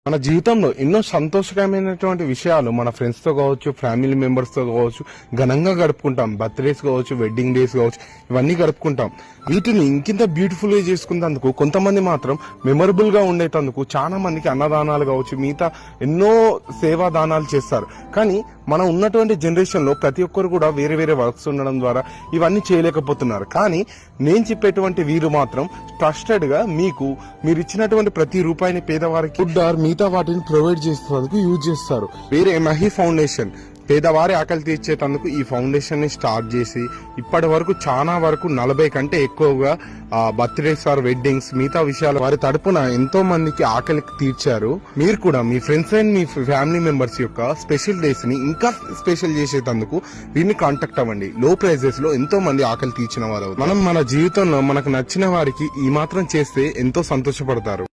మన జీవితంలో ఎన్నో సంతోషకరమైనటువంటి విషయాలు మన ఫ్రెండ్స్ తో కావచ్చు, ఫ్యామిలీ మెంబర్స్ తో కావచ్చు ఘనంగా గడుపుకుంటాం. బర్త్డేస్ కావచ్చు, వెడ్డింగ్ డేస్ కావచ్చు, ఇవన్నీ గడుపుకుంటాం. వీటిని ఇంకింత బ్యూటిఫుల్ గా చేసుకున్నందుకు కొంతమంది మాత్రం మెమరబుల్ గా ఉండేటందుకు చాలా మందికి అన్నదానాలు కావచ్చు, మిగతా ఎన్నో సేవా దానాలు చేస్తారు. కానీ మనం ఉన్నటువంటి జనరేషన్ లో ప్రతి ఒక్కరు కూడా వేరే వేరే వర్క్స్ ఉండడం ద్వారా ఇవన్నీ చేయలేకపోతున్నారు. కానీ నేను చెప్పేటువంటి వీరు మాత్రం ట్రస్టెడ్ గా మీరు ఇచ్చినటువంటి ప్రతి రూపాయిని పేదవారికి ఫుడ్ ఆర్ మిగతా వాటిని ప్రొవైడ్ చేసేందుకు యూజ్ చేస్తారు. వేరే మహి ఫౌండేషన్ పేదవారి ఆకలి తీర్చేటందుకు ఈ ఫౌండేషన్ ని స్టార్ట్ చేసి ఇప్పటి వరకు చాలా వరకు 40 కంటే ఎక్కువగా బర్త్డేస్ ఆర్ వెడ్డింగ్స్ మిగతా విషయాలు వారి తరపున ఎంతో మందికి ఆకలి తీర్చారు. మీరు కూడా మీ ఫ్రెండ్స్ అండ్ మీ ఫ్యామిలీ మెంబర్స్ యొక్క స్పెషల్ డేస్ ని ఇంకా స్పెషల్ చేసేటందుకు వీరిని కాంటాక్ట్ అవ్వండి. లో ప్రైజెస్ లో ఎంతో మంది ఆకలి తీర్చిన వారు. మనం మన జీవితంలో మనకు నచ్చిన వారికి ఈ మాత్రం చేస్తే ఎంతో సంతోషపడతారు.